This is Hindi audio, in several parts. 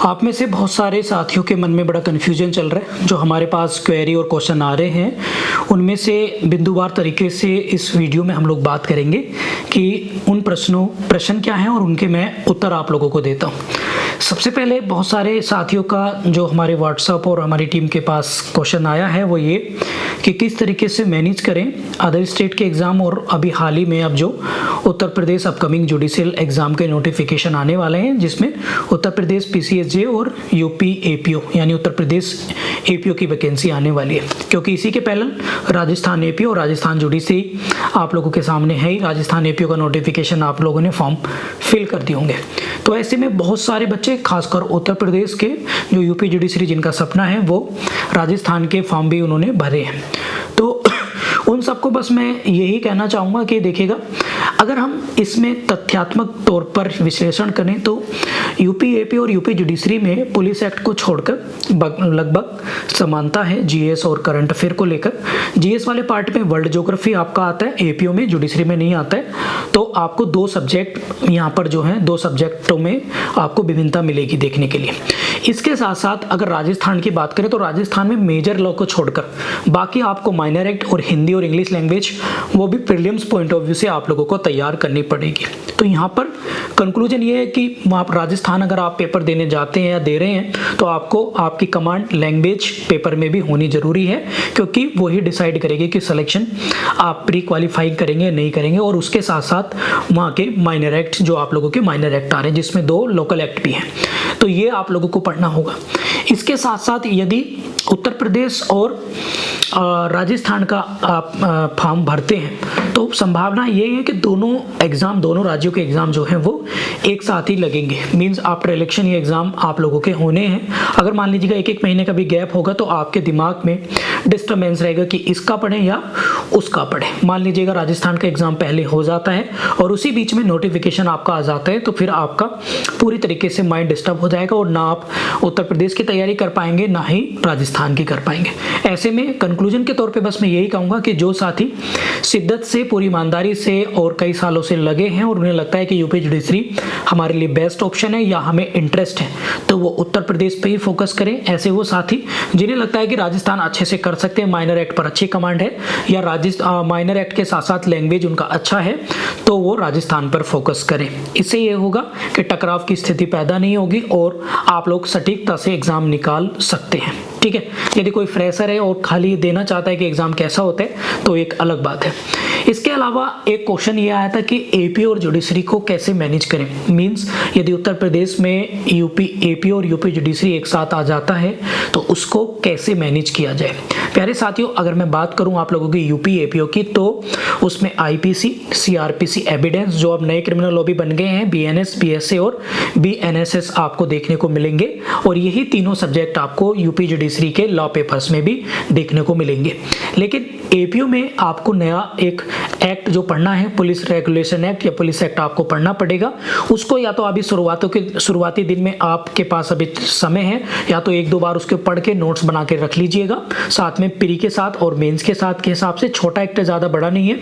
आप में से बहुत सारे साथियों के मन में बड़ा कन्फ्यूजन चल रहा है। जो हमारे पास क्वेरी और क्वेश्चन आ रहे हैं उनमें से बिंदुवार तरीके से इस वीडियो में हम लोग बात करेंगे कि उन प्रश्न क्या हैं और उनके मैं उत्तर आप लोगों को देता हूं। सबसे पहले बहुत सारे साथियों का जो हमारे व्हाट्सएप और हमारी टीम के पास क्वेश्चन आया है वो ये कि किस तरीके से मैनेज करें अदर स्टेट के एग्ज़ाम और अभी हाल ही में अब जो Uttar Pradesh upcoming judicial exam के नोटिफिकेशन आने वाले हैं, जिसमें उत्तर प्रदेश पीसीएसजे और यूपी एपीओ यानी उत्तर प्रदेश एपीओ की वैकेंसी आने वाली है। क्योंकि इसी के पहले राजस्थान एपीओ और राजस्थान जुडिशरी आप लोगों के सामने है ही। राजस्थान एपीओ का नोटिफिकेशन आप लोगों ने फॉर्म फिल कर दिए होंगे। तो ऐसे में बहुत सारे बच्चे खासकर उत्तर प्रदेश के जो यूपी जुडिशरी जिनका सपना है वो राजस्थान के फॉर्म भी उन्होंने भरे हैं। तो उन सबको बस मैं यही कहना चाहूँगा कि देखिएगा, अगर हम इसमें तथ्यात्मक तौर पर विश्लेषण करें तो यूपी एपी और यूपी जुडिशरी में पुलिस एक्ट को छोड़कर लगभग समानता है जीएस और करंट अफेयर को लेकर। जीएस वाले पार्ट में वर्ल्ड ज्योग्राफी आपका आता है, एपीओ में, जुडिशरी में नहीं आता है। तो आपको दो सब्जेक्ट यहाँ पर जो है, दो सब्जेक्टों में आपको विभिन्नता मिलेगी देखने के लिए। इसके साथ साथ अगर राजस्थान की बात करें तो राजस्थान में मेजर लॉ को छोड़कर बाकी आपको माइनर एक्ट और हिंदी और इंग्लिश लैंग्वेज वो भी प्रीलिम्स पॉइंट ऑफ व्यू से आप लोगों को तैयार करनी पड़ेगी। तो यहाँ पर कंक्लूजन ये है कि आप राजस्थान अगर आप पेपर देने जाते हैं या दे रहे हैं तो आपको आपकी कमांड लैंग्वेज पेपर में भी होनी जरूरी है, क्योंकि वही डिसाइड करेगी कि सिलेक्शन आप प्री क्वालिफाइंग करेंगे नहीं करेंगे। और उसके साथ साथ वहाँ के माइनर एक्ट, जो आप लोगों के माइनर एक्ट आ रहे हैं जिसमें 2 लोकल एक्ट भी हैं, तो ये आप लोगों को पढ़ना होगा। इसके साथ साथ यदि उत्तर प्रदेश और राजस्थान का आप फॉर्म भरते हैं तो संभावना ये है कि दोनों एग्ज़ाम, दोनों राज्यों के एग्ज़ाम जो हैं वो एक साथ ही लगेंगे। मींस आफ्टर इलेक्शन ये एग्ज़ाम आप लोगों के होने हैं। अगर मान लीजिएगा 1-1 महीने का भी गैप होगा तो आपके दिमाग में डिस्टर्बेंस रहेगा कि इसका पढ़ें या उसका पढ़ें। मान लीजिएगा राजस्थान का एग्ज़ाम पहले हो जाता है और उसी बीच में नोटिफिकेशन आपका आ जाता है, तो फिर आपका पूरी तरीके से माइंड डिस्टर्ब हो जाएगा और ना आप उत्तर प्रदेश की तैयारी कर पाएंगे ना ही राजस्थान की कर पाएंगे। ऐसे में कंक्लूजन के तौर पे बस मैं यही कहूँगा कि जो साथी शिद्दत से, पूरी ईमानदारी से और कई सालों से लगे हैं और उन्हें लगता है कि यूपी जुडिशरी हमारे लिए बेस्ट ऑप्शन है या हमें इंटरेस्ट है, तो वो उत्तर प्रदेश पे ही फोकस करें। ऐसे वो साथी जिन्हें लगता है कि राजस्थान अच्छे से कर सकते हैं, माइनर एक्ट पर अच्छी कमांड है या माइनर एक्ट के साथ साथ लैंग्वेज उनका अच्छा है, तो वो राजस्थान पर फोकस करें। इससे ये होगा कि टकराव की स्थिति पैदा नहीं होगी और आप लोग सटीकता से एग्जाम निकाल सकते हैं। ठीक है, यदि कोई फ्रेशर है और खाली देना चाहता है कि एग्जाम कैसा होता है तो एक अलग बात है। इसके अलावा एक क्वेश्चन ये आया था कि एपी और जुडिशरी को कैसे मैनेज करें। मींस यदि उत्तर प्रदेश में यूपी एपी और यूपी जुडिशरी एक साथ आ जाता है तो उसको कैसे मैनेज किया जाए। प्यारे साथियों, अगर मैं बात करूं आप लोगों की यूपी एपीओ की तो उसमें आईपीसी, सीआरपीसी एविडेंस, जो अब नए क्रिमिनल लॉ भी बन गए हैं, बीएनएस, बीएसए और बीएनएसएस आपको देखने को मिलेंगे और यही तीनों सब्जेक्ट आपको यूपी जुडिशरी के लॉ पेपर्स में भी देखने को मिलेंगे। लेकिन एपीओ में आपको नया एक एक्ट जो पढ़ना है, पुलिस रेगुलेशन एक्ट या पुलिस एक्ट आपको पढ़ना पड़ेगा। उसको या तो अभी शुरुआती दिन में आपके पास अभी समय है, या तो 1-2 बार उसके पढ़ के नोट्स बना के रख लीजिएगा, साथ में प्री के साथ और मेंस के साथ के हिसाब से। छोटा एक्ट ज़्यादा बड़ा नहीं है।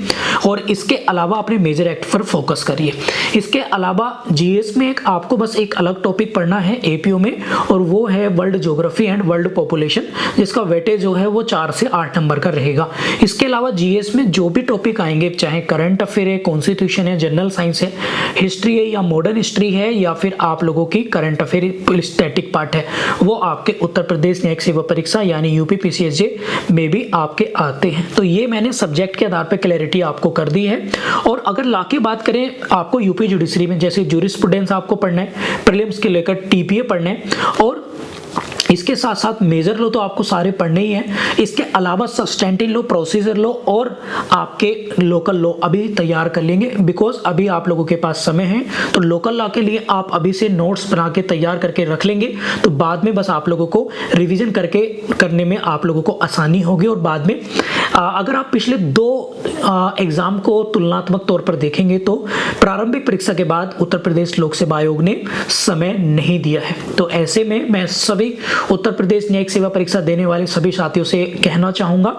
और इसके अलावा अपने मेजर एक्ट पर फोकस करिए। इसके अलावा जीएस में आपको बस एक अलग टॉपिक पढ़ना है एपीओ में, और वो है world geography and world population, जिसका वेटेज जो है वो 4 से 8 नंबर का रहेगा। इसके अलावा जीएस में जो भी टॉपिक आएंगे, चाहे करंट अफेयर है, कॉन्स्टिट्यूशन है, जनरल साइंस है, हिस्ट्री है या मॉडर्न हिस्ट्री है, या फिर आप लोगों की करंट अफेयर स्टैटिक पार्ट है, वो आपके उत्तर प्रदेश न्यायिक सेवा परीक्षा यानी यूपी पीसीएसजे में भी आपके आते हैं। तो ये मैंने सब्जेक्ट के आधार पर क्लैरिटी आपको कर दी है। और अगर लाके बात करें आपको यूपी जुडिशरी में, जैसे जूरिस्प्रूडेंस आपको पढ़ना है, प्रीलिम्स के लेकर टीपीए पढ़ना है, और इसके साथ साथ मेजर लो तो आपको सारे पढ़ने ही हैं। इसके अलावा सब्सटेंटिव लो, प्रोसीजर लो और आपके लोकल लो अभी तैयार कर लेंगे, बिकॉज अभी आप लोगों के पास समय है। तो लोकल लॉ के लिए आप अभी से नोट्स बना के तैयार करके रख लेंगे, तो बाद में बस आप लोगों को रिवीजन करने में आप लोगों को आसानी होगी। और बाद में अगर आप पिछले 2 एग्जाम को तुलनात्मक तौर पर देखेंगे तो प्रारंभिक परीक्षा के बाद उत्तर प्रदेश लोक सेवा आयोग ने समय नहीं दिया है। तो ऐसे में मैं सभी उत्तर प्रदेश न्यायिक सेवा परीक्षा देने वाले सभी साथियों से कहना चाहूँगा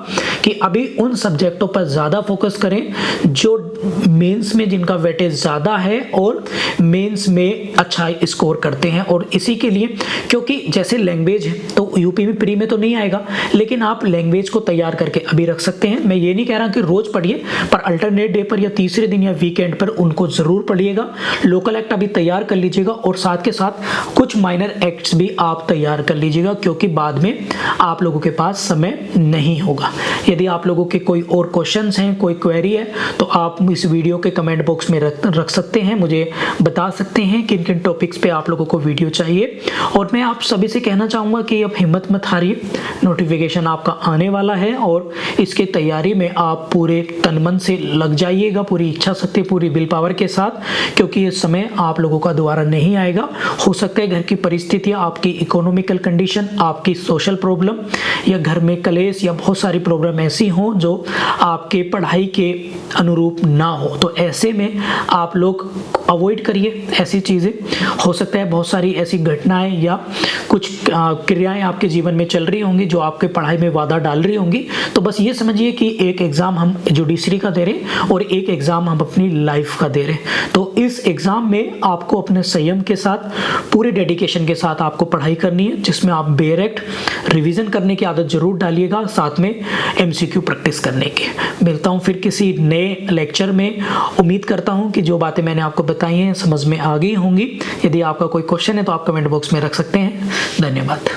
कि अभी उन सब्जेक्टों पर ज़्यादा फोकस करें जो मेंस में जिनका वेटेज ज़्यादा है और मेंस में अच्छा स्कोर करते हैं। और इसी के लिए, क्योंकि जैसे लैंग्वेज है तो यूपी में प्री में तो नहीं आएगा, लेकिन आप लैंग्वेज को तैयार करके अभी रख सकते हैं। मैं ये नहीं कह रहा कि रोज पढ़िए, पर अल्टरनेट डे पर या तीसरे दिन या वीकेंड पर उनको जरूर पढ़िएगा। लोकल एक्ट अभी तैयार कर लीजिएगा और साथ के साथ कुछ माइनर एक्ट्स भी आप तैयार कर लीजिएगा, क्योंकि बाद में आप लोगों के पास समय नहीं होगा। यदि आप लोगों के कोई और क्वेश्चंस हैं, कोई क्वेरी है, तो आप इस वीडियो के कमेंट बॉक्स में रख सकते हैं, मुझे बता सकते हैं किन किन टॉपिक्स पे आप लोगों को वीडियो चाहिए। और मैं आप सभी से कहना चाहूँगा कि अब हिम्मत मत हारिए, नोटिफिकेशन आपका आने वाला है और इसके तैयारी में आप पूरे तन मन से लग जाइएगा, पूरी इच्छा शक्ति, पूरी विल पावर के साथ, क्योंकि ये समय आप लोगों का दोबारा नहीं आएगा। हो सकता है घर की परिस्थितियाँ, आपकी इकोनॉमिकल कंडीशन, आपकी सोशल प्रॉब्लम या घर में कलेश या बहुत सारी प्रॉब्लम ऐसी हों जो आपके पढ़ाई के अनुरूप ना हो, तो ऐसे में आप लोग अवॉइड करिए ऐसी चीज़ें। हो सकता है बहुत सारी ऐसी घटनाएं या कुछ क्रियाएं आपके जीवन में चल रही होंगी जो आपके पढ़ाई में बाधा डाल रही होंगी। तो बस ये समझिए कि एक एग्ज़ाम हम जुडिशरी का दे रहे हैं और एक एग्ज़ाम हम अपनी लाइफ का दे रहे हैं। तो इस एग्ज़ाम में आपको अपने संयम के साथ, पूरे डेडिकेशन के साथ आपको पढ़ाई करनी है, जिसमें आप डायरेक्ट रिवीजन करने की आदत जरूर डालिएगा, साथ में MCQ प्रैक्टिस करने की। मिलता हूँ फिर किसी नए लेक्चर में। उम्मीद करता हूँ कि जो बातें मैंने आपको बताई हैं समझ में आ गई होंगी। यदि आपका कोई क्वेश्चन है तो आप कमेंट बॉक्स में रख सकते हैं। धन्यवाद।